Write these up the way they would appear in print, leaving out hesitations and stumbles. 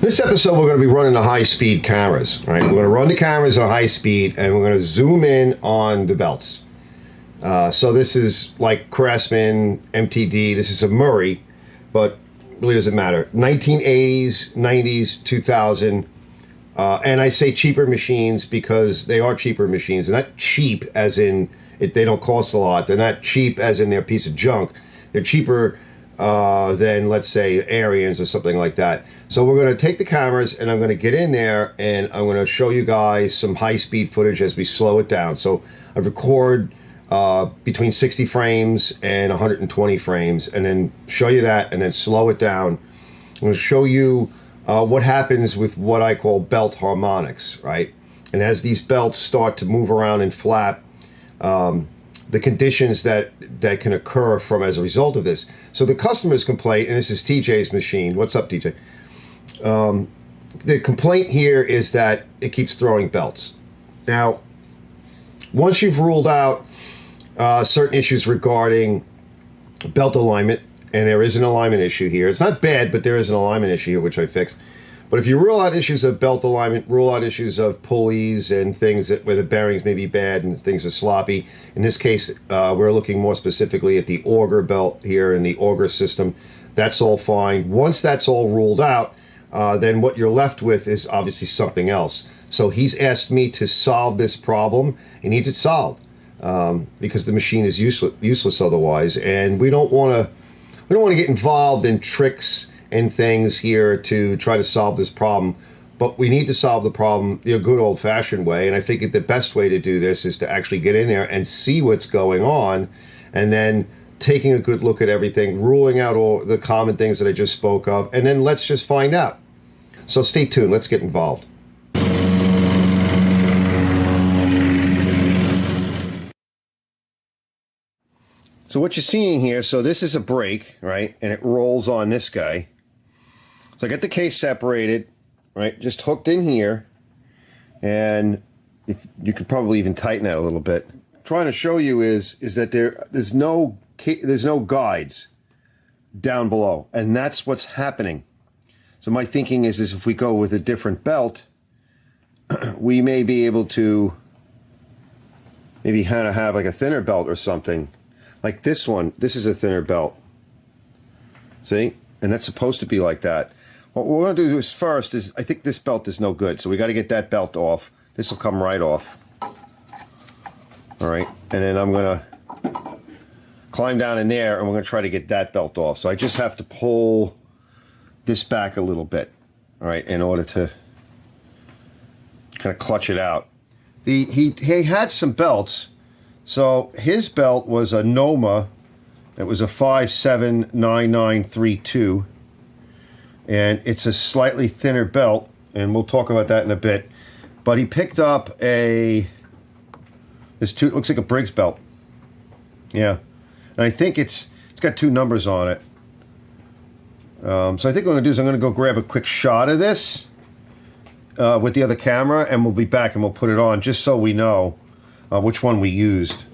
This episode, we're going to be running the high-speed cameras. Right? We're going to run the cameras at high speed, and we're going to zoom in on the belts. So this is like Craftsman, MTD. This is a Murray, but really doesn't matter. 1980s, 90s, 2000. And I say cheaper machines because they are cheaper machines. They're not cheap as in they don't cost a lot. They're not cheap as in they're a piece of junk. They're cheaper than, let's say, Arians or something like that. So we're going to take the cameras and I'm going to get in there and I'm going to show you guys some high-speed footage as we slow it down. So I record between 60 frames and 120 frames and then show you that and then slow it down. I'm going to show you what happens with what I call belt harmonics, right? And as these belts start to move around and flap, the conditions that can occur from as a result of this. So the customer's complaint, and this is TJ's machine. What's up, TJ? The complaint here is that it keeps throwing belts. Now, once you've ruled out certain issues regarding belt alignment, and there is an alignment issue here. It's not bad, but there is an alignment issue here, which I fixed. But if you rule out issues of belt alignment, rule out issues of pulleys and things where the bearings may be bad and things are sloppy. In this case, we're looking more specifically at the Auger belt here in the Auger system. That's all fine. Once that's all ruled out, then what you're left with is obviously something else. So he's asked me to solve this problem. He needs it solved because the machine is useless otherwise. And we don't want to get involved in tricks and things here to try to solve this problem, but we need to solve the problem the good old-fashioned way. And I figured the best way to do this is to actually get in there and see what's going on, and then taking a good look at everything, ruling out all the common things that I just spoke of, and then let's just find out. So stay tuned. Let's get involved. So what you're seeing here, so this is a brake, right? And it rolls on this guy. So I got the case separated, right? Just hooked in here. And if you could probably even tighten that a little bit. What I'm trying to show you is that there's no guides down below. And that's what's happening. So my thinking is if we go with a different belt, we may be able to maybe kind of have like a thinner belt or something. Like this one, this is a thinner belt. See? And that's supposed to be like that. What we're going to do is first is, I think this belt is no good, so we got to get that belt off. This will come right off. All right, and then I'm going to climb down in there, and we're going to try to get that belt off. So I just have to pull this back a little bit, all right, in order to kind of clutch it out. He had some belts. So his belt was a Noma. It was a 579932. And it's a slightly thinner belt, and we'll talk about that in a bit. But he picked up it looks like a Briggs belt. Yeah. And I think it's got two numbers on it. So I think what I'm going to do is I'm going to go grab a quick shot of this with the other camera, and we'll be back and we'll put it on just so we know which one we used.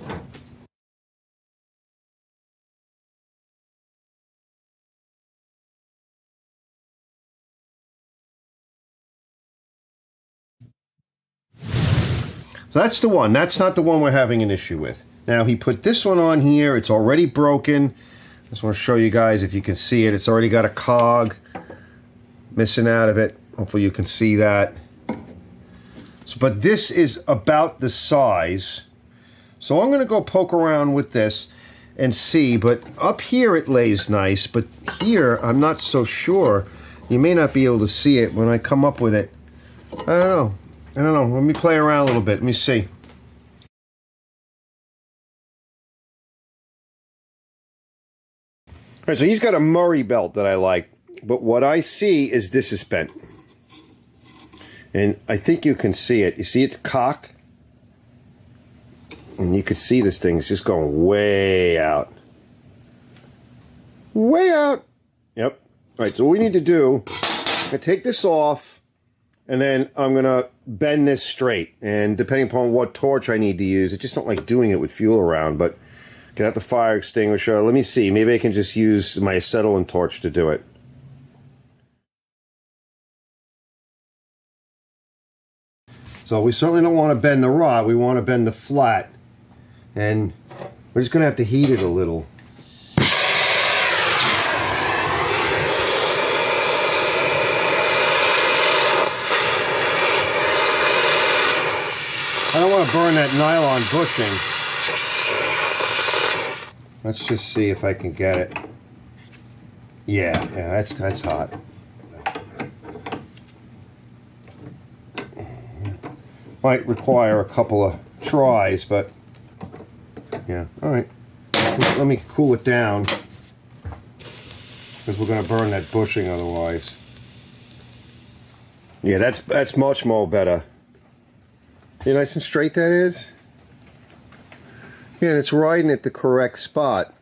So that's the one. That's not the one we're having an issue with. Now he put this one on here. It's already broken. I just want to show you guys if you can see it. It's already got a cog missing out of it. Hopefully you can see that. So, but this is about the size. So I'm going to go poke around with this and see. But up here it lays nice. But here I'm not so sure. You may not be able to see it when I come up with it. I don't know. Let me play around a little bit. Let me see. All right, so he's got a Murray belt that I like, but what I see is this is bent. And I think you can see it. You see it's cocked? And you can see this thing is just going way out. Way out! Yep. All right, so what we need to do, I'm going to take this off, and then I'm going to bend this straight. And depending upon what torch I need to use, I just don't like doing it with fuel around, but get out the fire extinguisher. Let me see. Maybe I can just use my acetylene torch to do it. So we certainly don't want to bend the rod, we want to bend the flat. And we're just going to have to heat it a little. I don't want to burn that nylon bushing. Let's just see if I can get it. Yeah, that's hot. Might require a couple of tries, but yeah, all right. Let me cool it down because we're going to burn that bushing otherwise. Yeah, that's much more better. See how nice and straight that is? Yeah, and it's riding at the correct spot.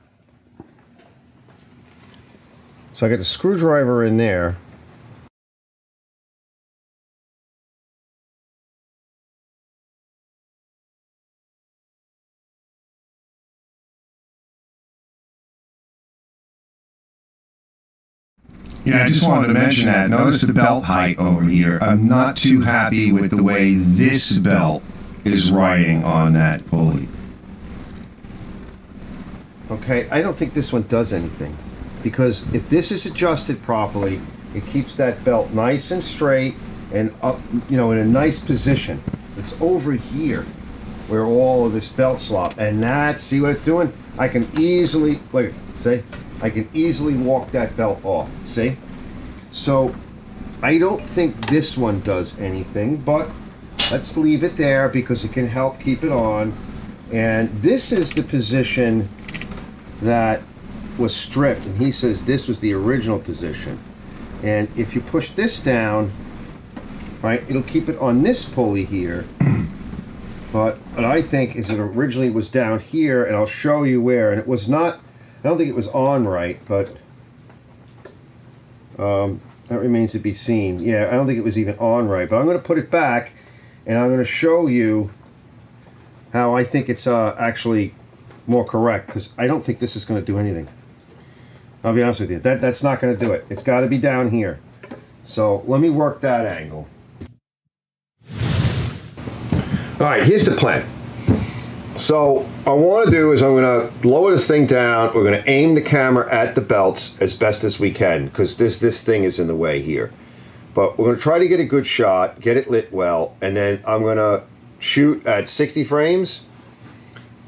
So I got the screwdriver in there. Yeah, I just wanted to mention that. Notice the belt height over here. I'm not too happy with the way this belt is riding on that pulley. Okay, I don't think this one does anything. Because if this is adjusted properly, it keeps that belt nice and straight and up, you know, in a nice position. It's over here where all of this belt slop, and that, see what it's doing? I can easily, look, see? I can easily walk that belt off, see? So I don't think this one does anything, but let's leave it there because it can help keep it on. And this is the position that was stripped, and he says this was the original position. And if you push this down, right, it'll keep it on this pulley here. But what I think is it originally was down here, and I'll show you where. And it was not, I don't think it was on right, but that remains to be seen. Yeah, I don't think it was even on right, but I'm going to put it back, and I'm going to show you how I think it's actually more correct, because I don't think this is going to do anything. I'll be honest with you, that's not going to do it. It's got to be down here. So let me work that angle. All right, here's the plan. So what I want to do is I'm going to lower this thing down. We're going to aim the camera at the belts as best as we can because this thing is in the way here. But we're going to try to get a good shot, get it lit well, and then I'm going to shoot at 60 frames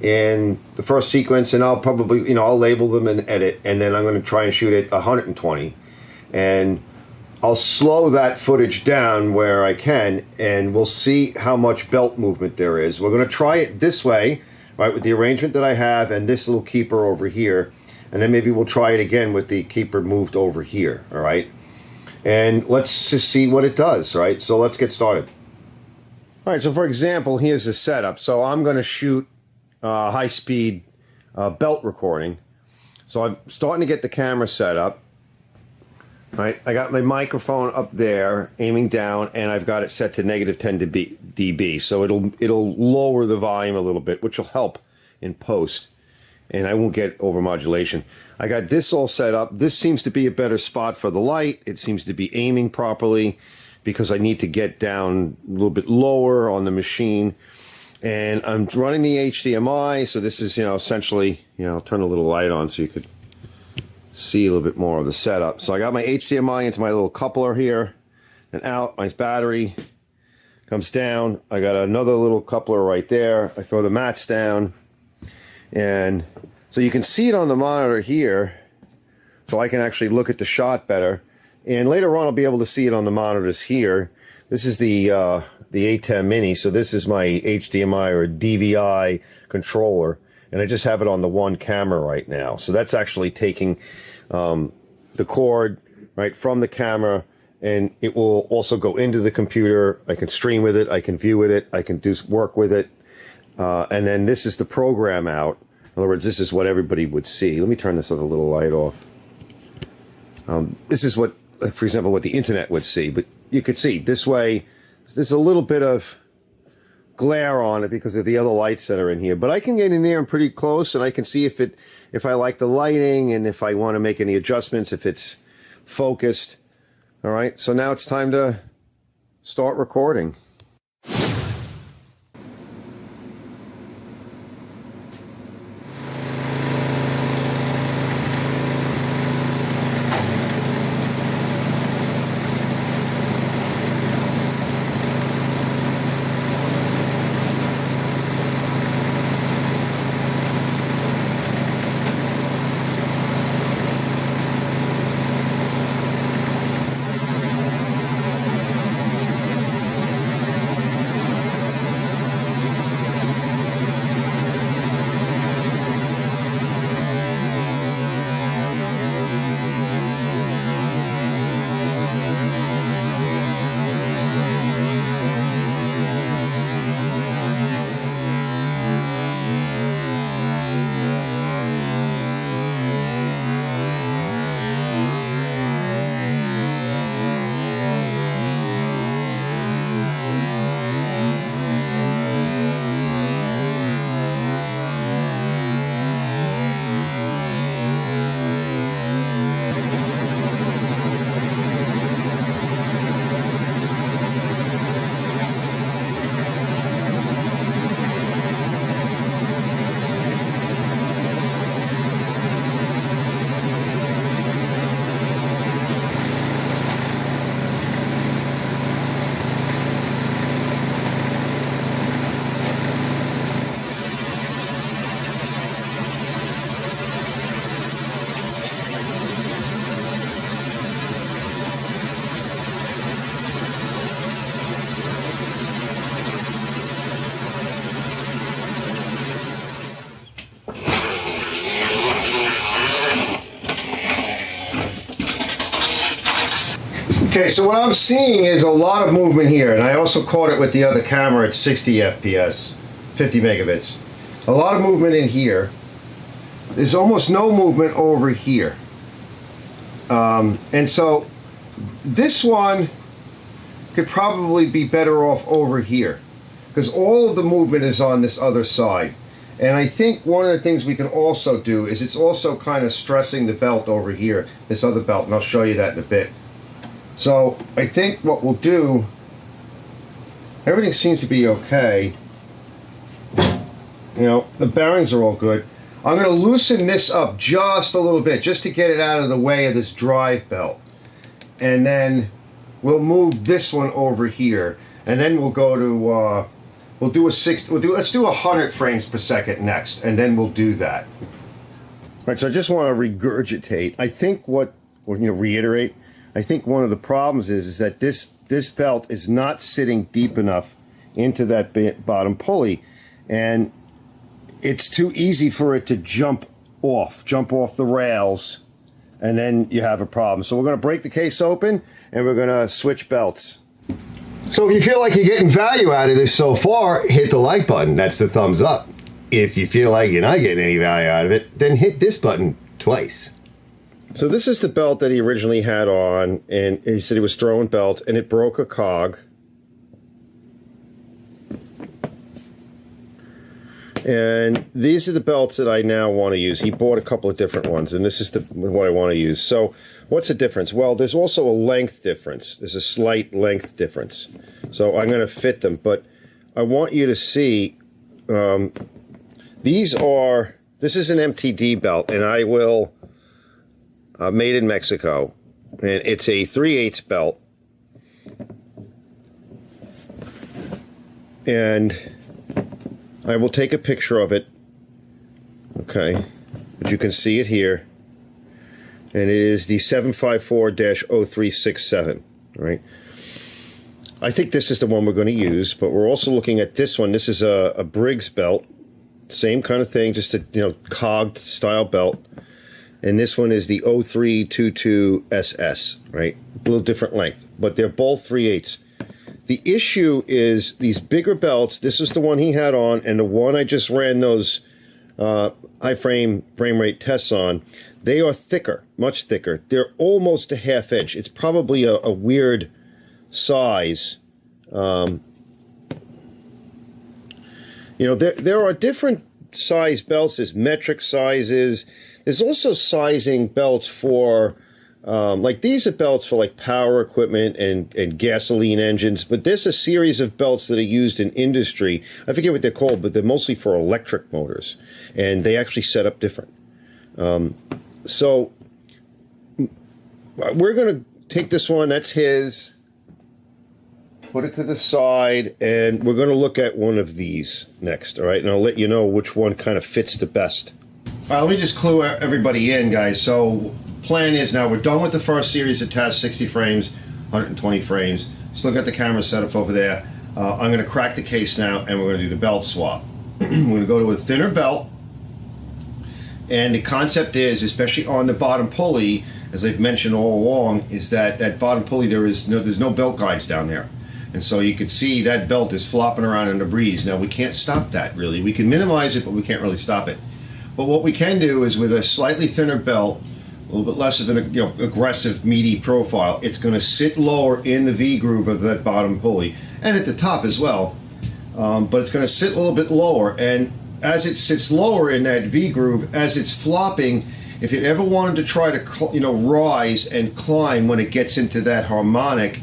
in the first sequence, and I'll probably, you know, I'll label them and edit, and then I'm going to try and shoot at 120, and I'll slow that footage down where I can, and we'll see how much belt movement there is. We're going to try it this way, right, with the arrangement that I have and this little keeper over here, and then maybe we'll try it again with the keeper moved over here, all right? And let's just see what it does, right? So let's get started. All right, so for example, here's the setup. So I'm going to shoot high-speed belt recording. So I'm starting to get the camera set up. Right, I got my microphone up there, aiming down, and I've got it set to -10 dB. So it'll lower the volume a little bit, which will help in post, and I won't get overmodulation. I got this all set up. This seems to be a better spot for the light. It seems to be aiming properly because I need to get down a little bit lower on the machine. And I'm running the HDMI, so this is, you know, essentially, you know, I'll turn a little light on so you could see a little bit more of the setup. So I got my HDMI into my little coupler here, and out, my battery comes down. I got another little coupler right there. I throw the mats down, and so you can see it on the monitor here, so I can actually look at the shot better. And later on, I'll be able to see it on the monitors here. This is the A10 Mini, so this is my HDMI or DVI controller, and I just have it on the one camera right now. So that's actually taking the cord right from the camera, and it will also go into the computer. I can stream with it, I can view with it, I can do work with it, and then this is the program out. In other words, this is what everybody would see. Let me turn this other little light off. This is what, for example, what the internet would see, but you could see this way. There's a little bit of glare on it because of the other lights that are in here, but I can get in there and pretty close, and I can see if I like the lighting and if I want to make any adjustments, if it's focused. All right, so now it's time to start recording. Okay, so what I'm seeing is a lot of movement here, and I also caught it with the other camera at 60 FPS, 50 megabits. A lot of movement in here. There's almost no movement over here. And so this one could probably be better off over here, because all of the movement is on this other side. And I think one of the things we can also do is it's also kind of stressing the belt over here, this other belt, and I'll show you that in a bit. So I think what we'll do, everything seems to be okay. You know, the bearings are all good. I'm going to loosen this up just a little bit, just to get it out of the way of this drive belt. And then we'll move this one over here, and then we'll go to let's do 100 frames per second next, and then we'll do that. All right, so I just want to regurgitate. I think reiterate. I think one of the problems is that this belt is not sitting deep enough into that bottom pulley, and it's too easy for it to jump off the rails, and then you have a problem. So we're going to break the case open, and we're going to switch belts. So if you feel like you're getting value out of this so far, hit the like button. That's the thumbs up. If you feel like you're not getting any value out of it, then hit this button twice. So this is the belt that he originally had on, and he said he was throwing belt, and it broke a cog. And these are the belts that I now want to use. He bought a couple of different ones, and this is what I want to use. So what's the difference? Well, there's also a length difference. There's a slight length difference. So I'm going to fit them, but I want you to see, this is an MTD belt, and I will, made in Mexico, and it's a 3/8 belt. And I will take a picture of it, okay, but you can see it here, and it is the 754-0367, right? I think this is the one we're going to use, but we're also looking at this one. This is a Briggs belt, same kind of thing, just a cogged style belt, and this one is the 0322SS, right? A little different length, but they're both 3/8. The issue is these bigger belts. This is the one he had on, and the one I just ran those high frame rate tests on. They are thicker, much thicker. They're almost a ½ inch. It's probably a weird size. There are different size belts. There's metric sizes. There's also sizing belts for. Like these are belts for like power equipment and gasoline engines, but there's a series of belts that are used in industry. I forget what they're called, but they're mostly for electric motors, and they actually set up different. So we're going to take this one, that's his, put it to the side, and we're going to look at one of these next, all right? And I'll let you know which one kind of fits the best. All right, let me just clue everybody in, guys. So plan is now we're done with the first series of tests, 60 frames, 120 frames. Still got the camera set up over there. I'm going to crack the case now, and we're going to do the belt swap. We're going to go to a thinner belt, and the concept is, especially on the bottom pulley, as I've mentioned all along, is that bottom pulley, there's no belt guides down there. And so you can see that belt is flopping around in the breeze. Now we can't stop that really. We can minimize it, but we can't really stop it. But what we can do is with a slightly thinner belt, a little bit less of an aggressive, meaty profile, it's going to sit lower in the V groove of that bottom pulley, and at the top as well. But it's going to sit a little bit lower, and as it sits lower in that V groove, as it's flopping, if it ever wanted to try to rise and climb when it gets into that harmonic,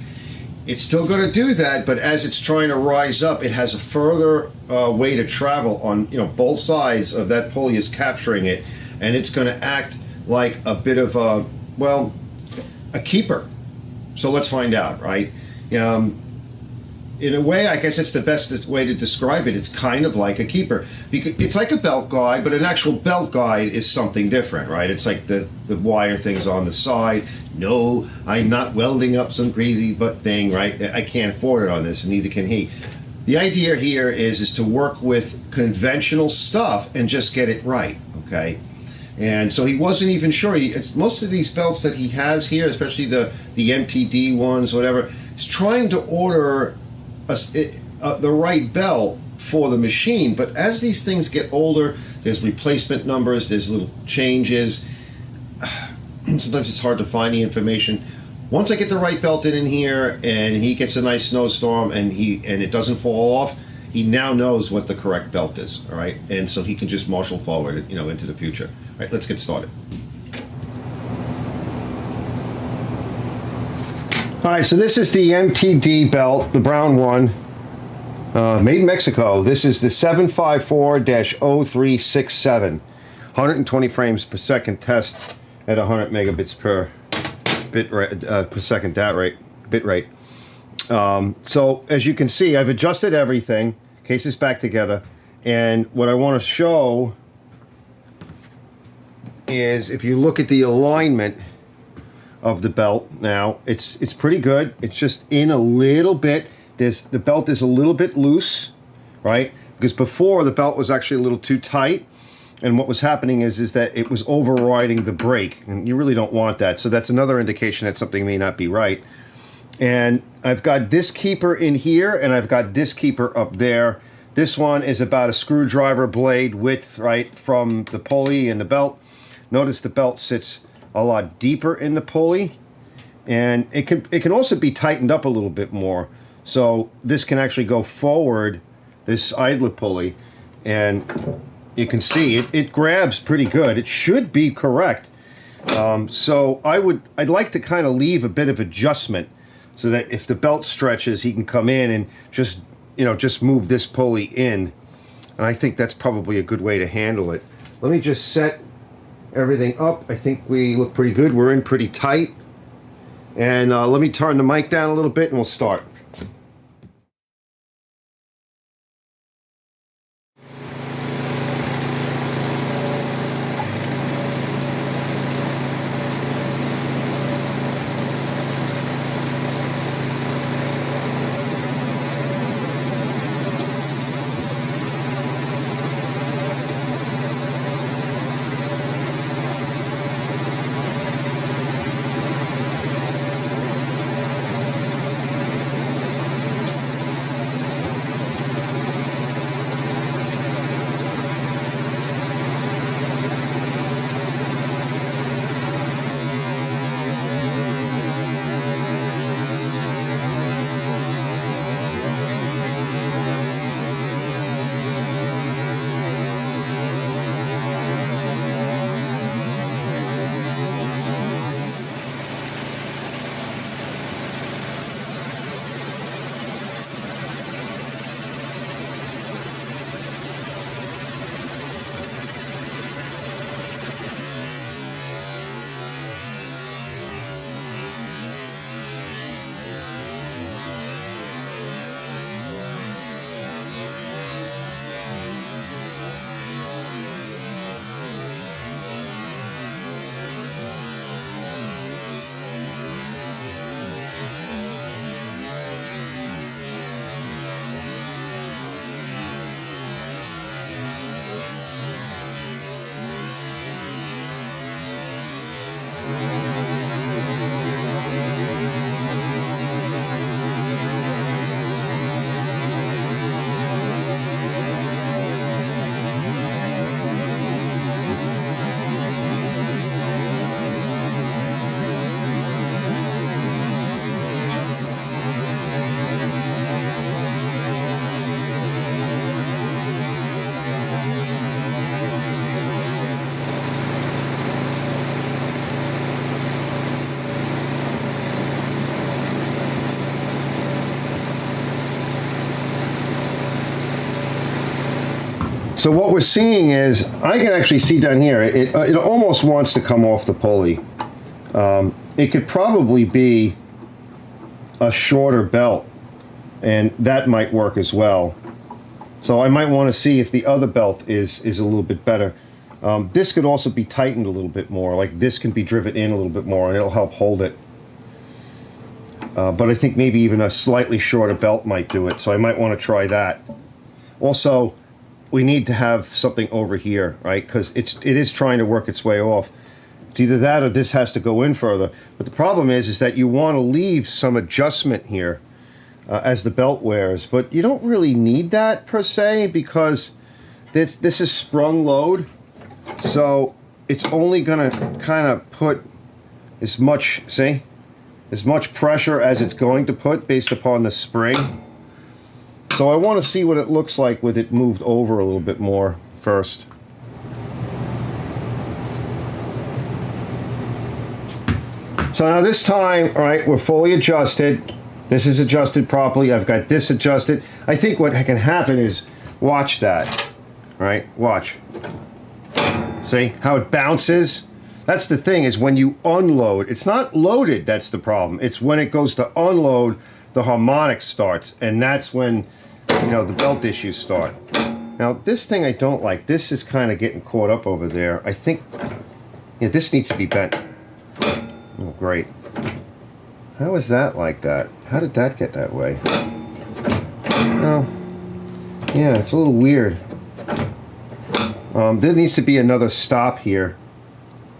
it's still going to do that, but as it's trying to rise up, it has a further way to travel on both sides of that pulley is capturing it, and it's going to act like a bit of a keeper. So let's find out, right? In a way, I guess it's the best way to describe it. It's kind of like a keeper. It's like a belt guide, but an actual belt guide is something different, right? It's like the wire things on the side. No, I'm not welding up some crazy thing, right? I can't afford it on this, and neither can he. The idea here is to work with conventional stuff and just get it right, okay? And so he wasn't even sure. It's most of these belts that he has here, especially the MTD ones, whatever, he's trying to order the right belt for the machine. But as these things get older, there's replacement numbers, there's little changes. Sometimes it's hard to find the information. Once I get the right belt in here and he gets a nice snowstorm and it doesn't fall off, he now knows what the correct belt is, all right? And so he can just marshal forward, into the future. All right, let's get started. All right, so this is the MTD belt, the brown one, made in Mexico. This is the 754-0367, 120 frames per second test at 100 megabits per bit rate, per second bit rate. So as you can see, I've adjusted everything. Case is back together, and what I want to show is if you look at the alignment of the belt now, it's pretty good. It's just in a little bit. The belt is a little bit loose, right? Because before the belt was actually a little too tight, and what was happening is that it was overriding the brake, and you really don't want that. So that's another indication that something may not be right. And I've got this keeper in here, and I've got this keeper up there. This one is about a screwdriver blade width, right, from the pulley and the belt. Notice the belt sits a lot deeper in the pulley, and it can also be tightened up a little bit more. So this can actually go forward, this idler pulley, and you can see it grabs pretty good. It should be correct. So I'd like to kind of leave a bit of adjustment, so that if the belt stretches, he can come in and just move this pulley in. And I think that's probably a good way to handle it. Let me just set everything up. I think we look pretty good. We're in pretty tight. And let me turn the mic down a little bit and we'll start. So what we're seeing is, I can actually see down here, it almost wants to come off the pulley. It could probably be a shorter belt, and that might work as well. So I might want to see if the other belt is a little bit better. This could also be tightened a little bit more, like this can be driven in a little bit more, and it'll help hold it. But I think maybe even a slightly shorter belt might do it, so I might want to try that. Also, we need to have something over here, right? Because it is trying to work its way off. It's either that or this has to go in further. But the problem is that you want to leave some adjustment here as the belt wears. But you don't really need that per se, because this is sprung load. So it's only going to kind of put as much, see? As much pressure as it's going to put based upon the spring. So I want to see what it looks like with it moved over a little bit more first. So now this time, all right, we're fully adjusted. This is adjusted properly. I've got this adjusted. I think what can happen is, watch that, all right? Watch. See how it bounces? That's the thing, is when you unload, it's not loaded that's the problem. It's when it goes to unload, the harmonic starts, and that's when, you know, the belt issues start. Now this thing I don't like. This is kind of getting caught up over there. I think, yeah, this needs to be bent. Oh, great. How is that like that? How did that get that way? Oh, yeah, it's a little weird. There needs to be another stop here.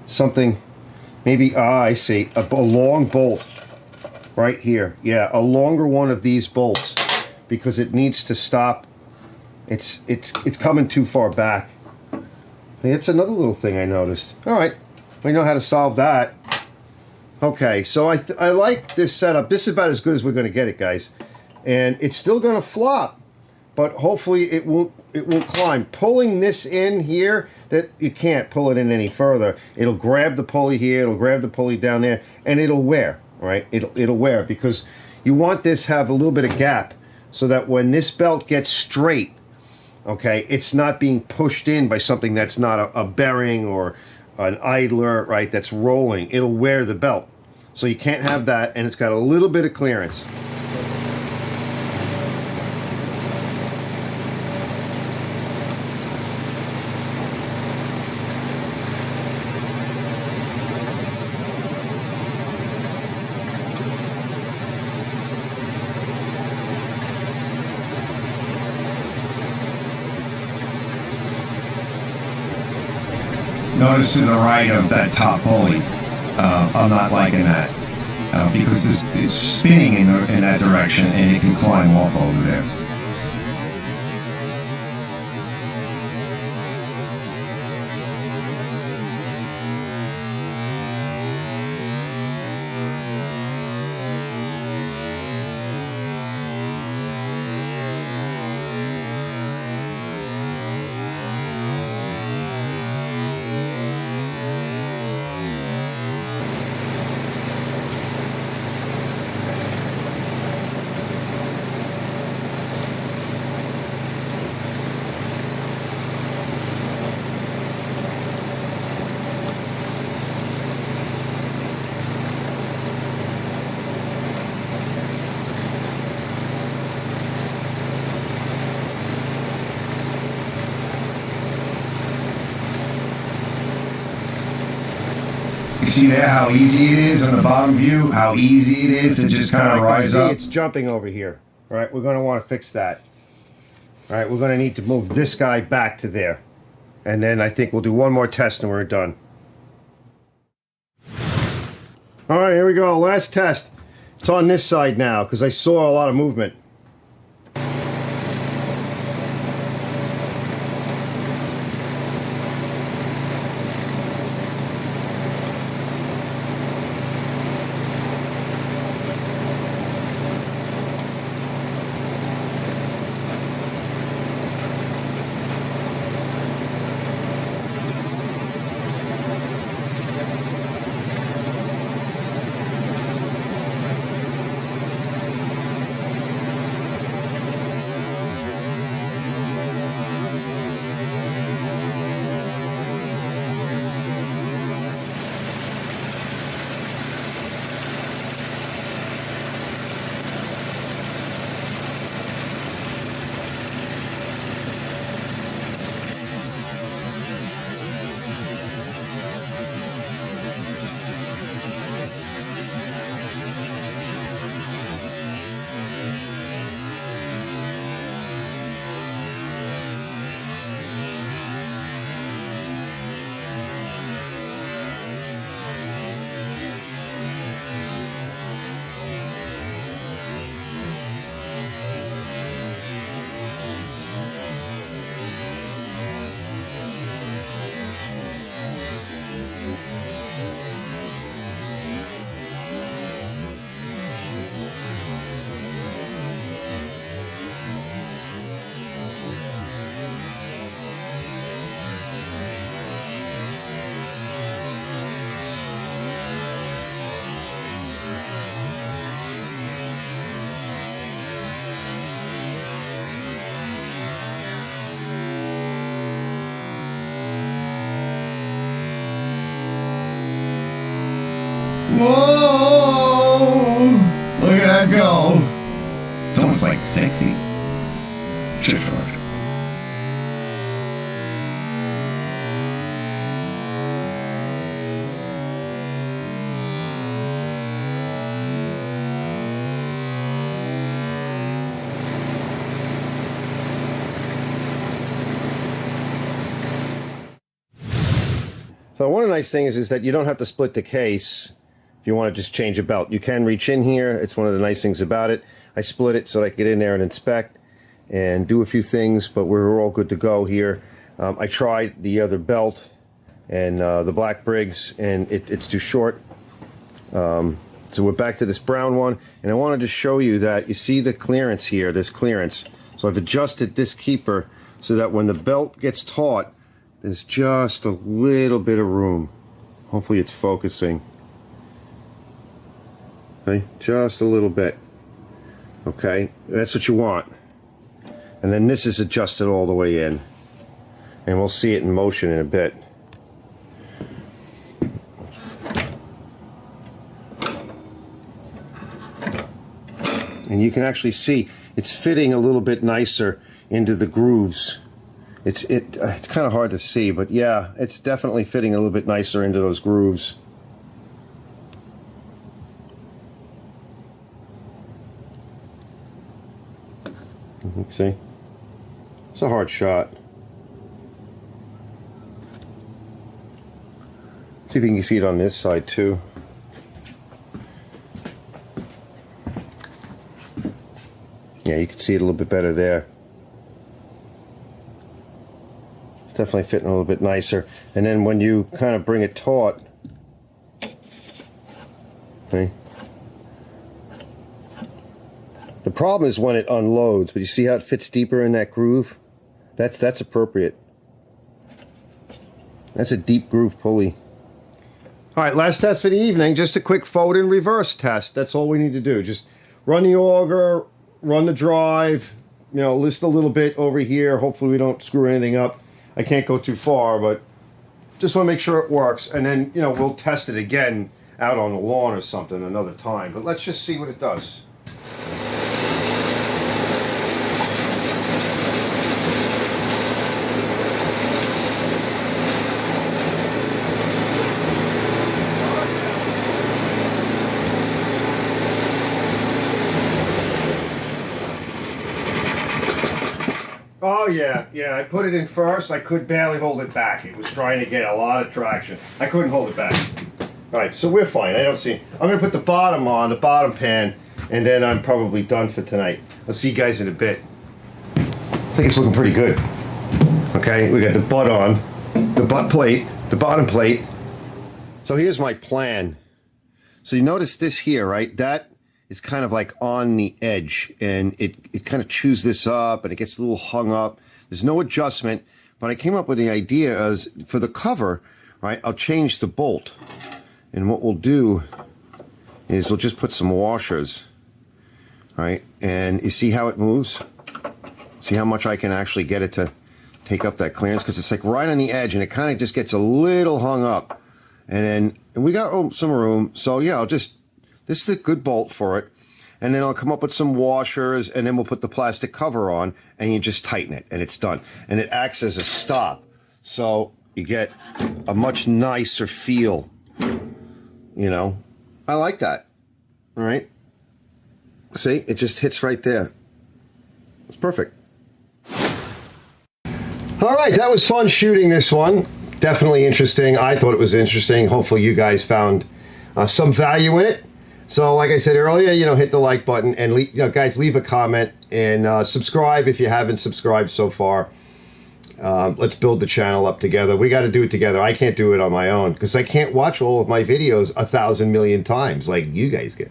Something, maybe, I see, a long bolt right here. Yeah, a longer one of these bolts, because it needs to stop. It's coming too far back. It's another little thing I noticed. All right, we know how to solve that. Okay, so I like this setup. This is about as good as we're going to get it, guys. And it's still going to flop, but hopefully it won't climb. Pulling this in here, that you can't pull it in any further. It'll grab the pulley here, it'll grab the pulley down there, and it'll wear, right? It'll wear, because you want this to have a little bit of gap so that when this belt gets straight, okay, it's not being pushed in by something that's not a bearing or an idler, right, that's rolling. It'll wear the belt. So you can't have that, and it's got a little bit of clearance. Notice to the right of that top pulley, I'm not liking that, because it's spinning in that direction and it can climb off over there. See there how easy it is on the bottom view? How easy it is to just kind of rise up? It's jumping over here. All right, we're going to want to fix that. All right, we're going to need to move this guy back to there. And then I think we'll do one more test and we're done. All right, here we go. Last test. It's on this side now because I saw a lot of movement. Whoa! Look at that go. It's almost like sexy. Sure. So one of the nice things is that you don't have to split the case if you want to just change a belt. You can reach in here. It's one of the nice things about it. I split it so I could get in there and inspect and do a few things, but we're all good to go here. I tried the other belt and the Black Briggs, and it's too short. So we're back to this brown one, and I wanted to show you that you see the clearance here, this clearance. So I've adjusted this keeper so that when the belt gets taut, there's just a little bit of room. Hopefully it's focusing. Okay, just a little bit. Okay, that's what you want. And then this is adjusted all the way in. And we'll see it in motion in a bit. And you can actually see it's fitting a little bit nicer into the grooves. It's kind of hard to see, but yeah, it's definitely fitting a little bit nicer into those grooves. See? It's a hard shot. See if you can see it on this side too. Yeah, you can see it a little bit better there. It's definitely fitting a little bit nicer. And then when you kind of bring it taut, okay, the problem is when it unloads, but you see how it fits deeper in that groove? That's appropriate. That's a deep groove pulley. All right, last test for the evening, just a quick forward and reverse test. That's all we need to do. Just run the auger, run the drive, you know, list a little bit over here. Hopefully we don't screw anything up. I can't go too far, but just want to make sure it works. And then, you know, we'll test it again out on the lawn or something another time. But let's just see what it does. Oh yeah, I put it in first. I could barely hold it back. It was trying to get a lot of traction. I couldn't hold it back. All right, so we're fine. I don't see. I'm gonna put the bottom on, the bottom pan, and then I'm probably done for tonight. I'll see you guys in a bit. I think it's looking pretty good. Okay, we got the butt on, the butt plate, the bottom plate. So here's my plan. So you notice this here, right? That is kind of like on the edge, and it kind of chews this up, and it gets a little hung up. There's no adjustment, but I came up with the idea as for the cover, right, I'll change the bolt. And what we'll do is we'll just put some washers, right? And you see how it moves? See how much I can actually get it to take up that clearance? Because it's like right on the edge, and it kind of just gets a little hung up. And we got some room, so yeah, this is a good bolt for it. And then I'll come up with some washers, and then we'll put the plastic cover on, and you just tighten it, and it's done. And it acts as a stop, so you get a much nicer feel. You know, I like that. All right. See, it just hits right there. It's perfect. All right, that was fun shooting this one. Definitely interesting. I thought it was interesting. Hopefully you guys found some value in it. So like I said earlier, you know, hit the like button, and guys, leave a comment and subscribe if you haven't subscribed so far. Let's build the channel up together. We got to do it together. I can't do it on my own because I can't watch all of my videos 1,000 million times like you guys get.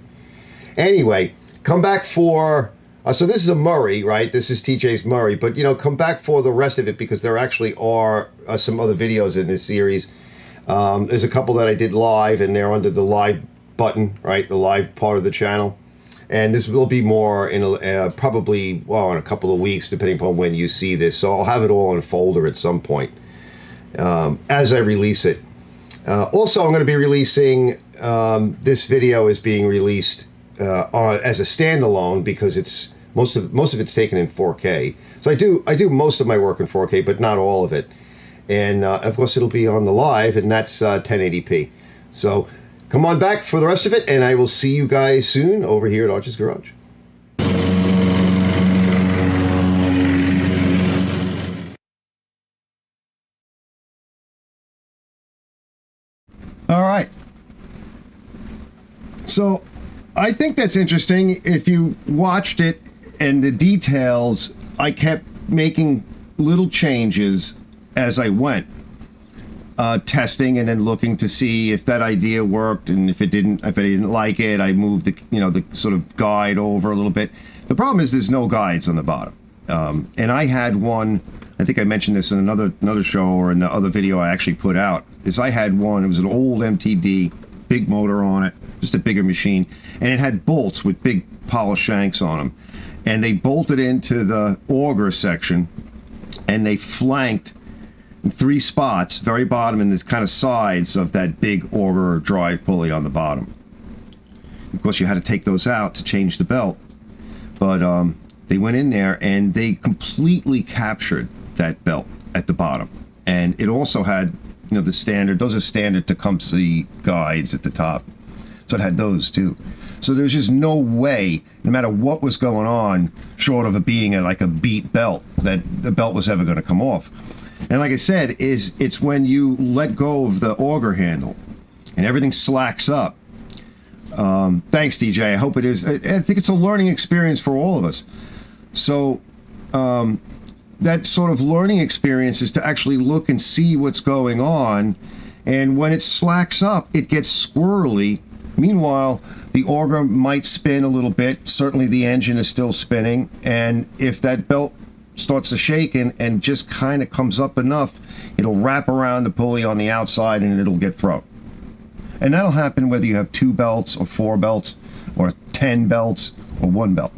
Anyway, come back for so this is a Murray, right? This is TJ's Murray, but you know, come back for the rest of it because there actually are some other videos in this series. There's a couple that I did live, and they're under the live button, right? The live part of the channel. And this will be more in probably, well, in a couple of weeks, depending upon when you see this. So I'll have it all in a folder at some point as I release it. Also, I'm going to be releasing this video is being released as a standalone because it's most of it's taken in 4K. So I do most of my work in 4K, but not all of it. And of course, it'll be on the live, and that's 1080p. So come on back for the rest of it, and I will see you guys soon over here at Auger's Garage. All right. So I think that's interesting. If you watched it and the details, I kept making little changes as I went, testing and then looking to see if that idea worked, and if I didn't like it, I moved the sort of guide over a little bit. The problem is there's no guides on the bottom, and I had one. I think I mentioned this in another show or in the other video I actually put out. Is I had one. It was an old MTD, big motor on it, just a bigger machine, and it had bolts with big polished shanks on them, and they bolted into the auger section, and they flanked in 3 spots, very bottom and the kind of sides of that big auger drive pulley on the bottom. Of course, you had to take those out to change the belt, but they went in there and they completely captured that belt at the bottom, and it also had the standard. Those are standard Tecumseh guides at the top, so it had those too. So there's just no way, no matter what was going on, short of it being like a beat belt, that the belt was ever going to come off. And like I said, it's when you let go of the auger handle and everything slacks up. Thanks, DJ. I hope it is. I think it's a learning experience for all of us. So that sort of learning experience is to actually look and see what's going on. And when it slacks up, it gets squirrely. Meanwhile, the auger might spin a little bit. Certainly the engine is still spinning. And if that belt starts to shake and just kind of comes up enough, it'll wrap around the pulley on the outside and it'll get thrown. And that'll happen whether you have 2 belts or 4 belts or 10 belts or 1 belt.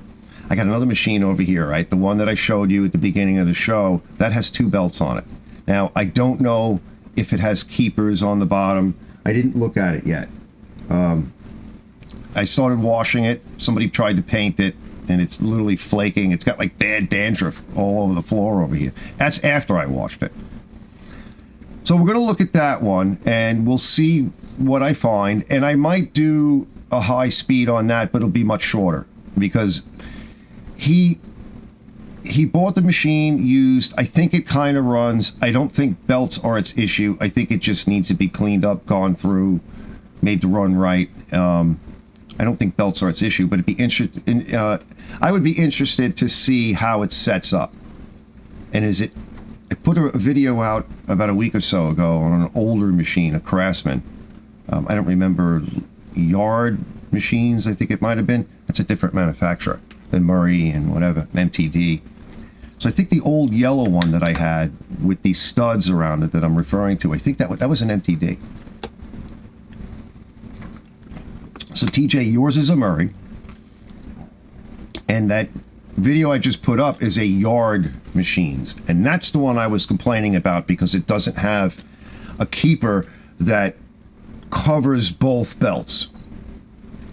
I got another machine over here, right? The one that I showed you at the beginning of the show, that has 2 belts on it. Now, I don't know if it has keepers on the bottom. I didn't look at it yet. I started washing it. Somebody tried to paint it, and it's literally flaking. It's got like bad dandruff all over the floor over here. That's after I washed it. So we're going to look at that one, and we'll see what I find. And I might do a high speed on that, but it'll be much shorter, because he bought the machine used. I think it kind of runs. I don't think belts are its issue. I think it just needs to be cleaned up, gone through, made to run right. I don't think belts are its issue, but I would be interested to see how it sets up. And I put a video out about a week or so ago on an older machine, a Craftsman. I don't remember, Yard Machines, I think it might have been. It's a different manufacturer than Murray and whatever, MTD. So I think the old yellow one that I had with these studs around it that I'm referring to, I think that was an MTD. So TJ, yours is a Murray, and that video I just put up is a Yard Machines, and that's the one I was complaining about because it doesn't have a keeper that covers both belts.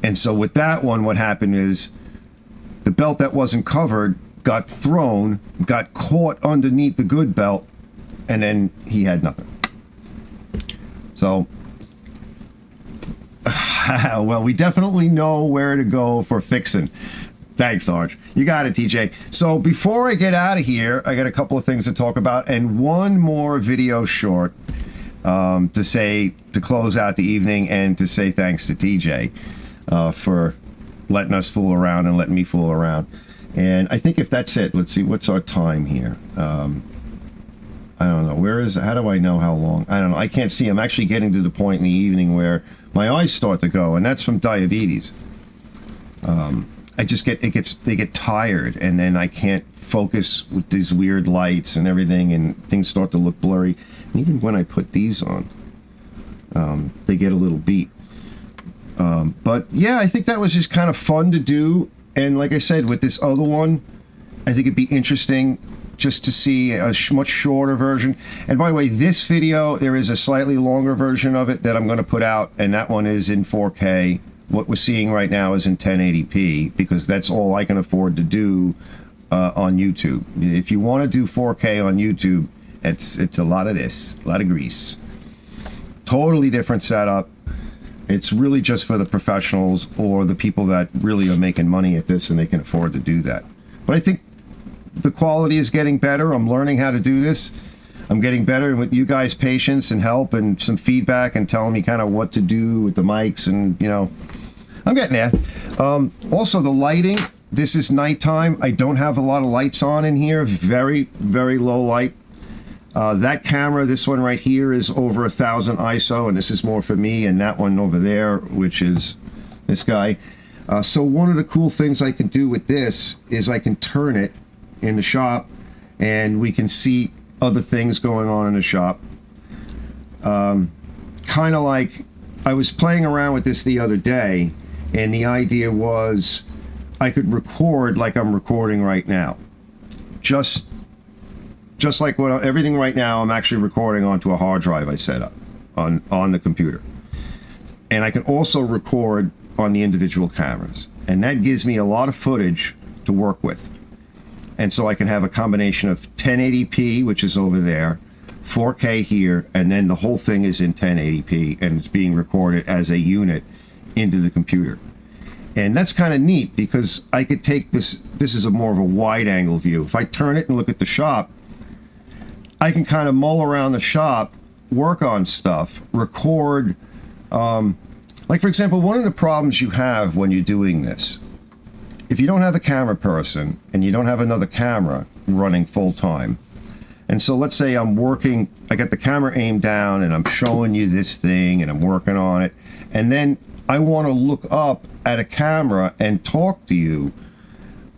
And so with that one, what happened is the belt that wasn't covered got thrown, got caught underneath the good belt, and then he had nothing. So well, we definitely know where to go for fixing. Thanks, Arch. You got it, TJ. So before I get out of here, I got a couple of things to talk about and one more video short to close out the evening and to say thanks to TJ for letting us fool around and letting me fool around. And I think if that's it, let's see, what's our time here? I don't know. How do I know how long? I don't know. I can't see. I'm actually getting to the point in the evening where my eyes start to go, and that's from diabetes. They get tired, and then I can't focus with these weird lights and everything, and things start to look blurry. And even when I put these on, they get a little beat. But yeah, I think that was just kind of fun to do. And like I said, with this other one, I think it'd be interesting just to see a much shorter version. And by the way, this video, there is a slightly longer version of it that I'm going to put out, and that one is in 4K. What we're seeing right now is in 1080p, because that's all I can afford to do on YouTube. If you want to do 4K on YouTube, it's a lot of this, a lot of grease. Totally different setup. It's really just for the professionals or the people that really are making money at this and they can afford to do that. But I think the quality is getting better. I'm learning how to do this. I'm getting better with you guys' patience and help and some feedback and telling me kind of what to do with the mics, and you know, I'm getting there. Also, the lighting. This is nighttime. I don't have a lot of lights on in here. Very, very low light. That camera, this one right here, is over 1,000 ISO, and this is more for me, and that one over there, which is this guy. So one of the cool things I can do with this is I can turn it in the shop, and we can see other things going on in the shop. Kind of like, I was playing around with this the other day, and the idea was I could record like I'm recording right now. Just like everything right now, I'm actually recording onto a hard drive I set up on the computer. And I can also record on the individual cameras. And that gives me a lot of footage to work with. And so I can have a combination of 1080p, which is over there, 4K here, and then the whole thing is in 1080p, and it's being recorded as a unit into the computer. And that's kind of neat, because I could take this is a more of a wide angle view. If I turn it and look at the shop, I can kind of mull around the shop, work on stuff, record. Like, for example, one of the problems you have when you're doing this, if you don't have a camera person and you don't have another camera running full time, and so let's say I'm working, I got the camera aimed down and I'm showing you this thing and I'm working on it, and then I want to look up at a camera and talk to you,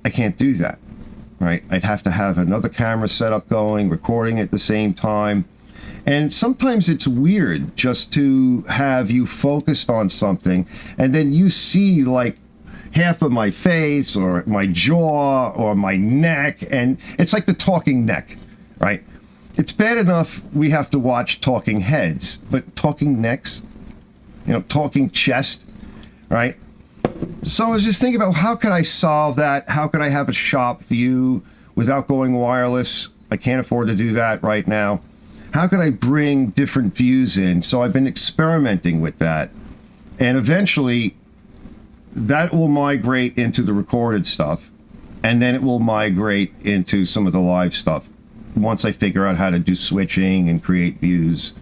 I can't do that. Right? I'd have to have another camera set up going, recording at the same time. And sometimes it's weird just to have you focused on something and then you see like half of my face or my jaw or my neck, and it's like the talking neck, right? It's bad enough we have to watch talking heads, but talking necks, you know, talking chest, right? So I was just thinking about how could I solve that? How could I have a shop view without going wireless? I can't afford to do that right now. How could I bring different views in? So I've been experimenting with that. And eventually that will migrate into the recorded stuff. And then it will migrate into some of the live stuff once I figure out how to do switching and create views.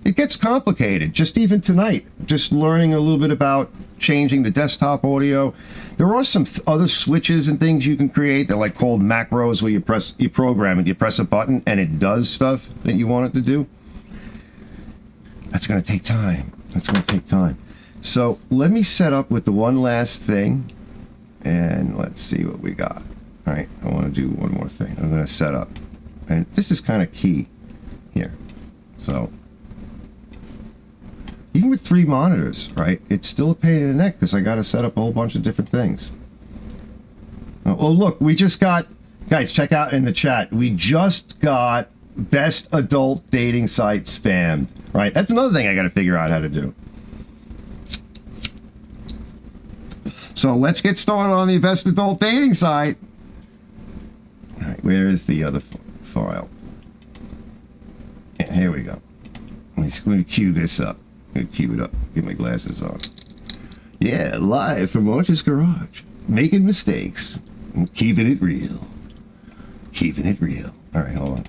It gets complicated, just even tonight, just learning a little bit about changing the desktop audio. There are some other switches and things you can create. They're like called macros, where you program it, you press a button and it does stuff that you want it to do. That's going to take time. That's going to take time. So let me set up with the one last thing, and let's see what we got. All right, I want to do one more thing. I'm going to set up, and this is kind of key here. So even with 3 monitors, right, it's still a pain in the neck because I got to set up a whole bunch of different things. Oh, look, we just got, guys, check out in the chat. We just got best adult dating site spammed, right? That's another thing I got to figure out how to do. So let's get started on the best adult dating site. All right, where is the other file? Yeah, here we go. Let me cue this up. I'm gonna cue it up. Get my glasses on. Yeah, live from Auger's garage. Making mistakes. And keeping it real. Keeping it real. All right, hold on.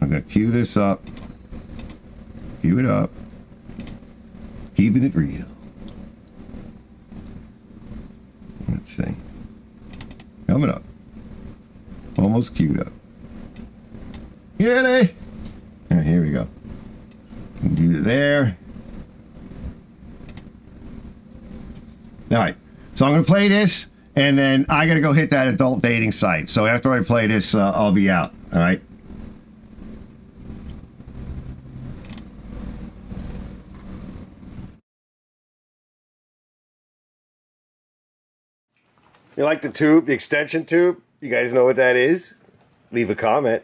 I'm gonna cue this up. Cue it up. Keeping it real. Let's see. Coming up. Almost queued up. Get it? All right, here we go. Do it there. All right, so I'm going to play this, and then I got to go hit that adult dating site. So after I play this, I'll be out, all right? You like the tube, the extension tube? You guys know what that is? leave a comment.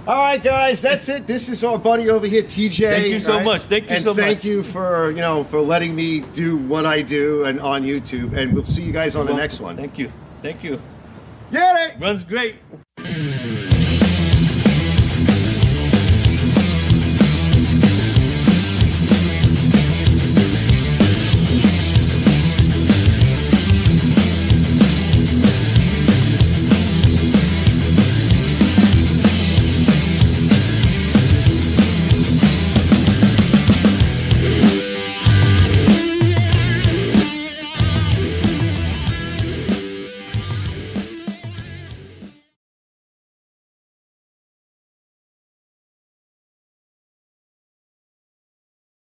All right, guys, that's it. This is our buddy over here, TJ. Thank you so much. Thank you so much. Thank you for for letting me do what I do and on YouTube. And we'll see you guys on the next one. Thank you. Thank you. Get it. Runs great.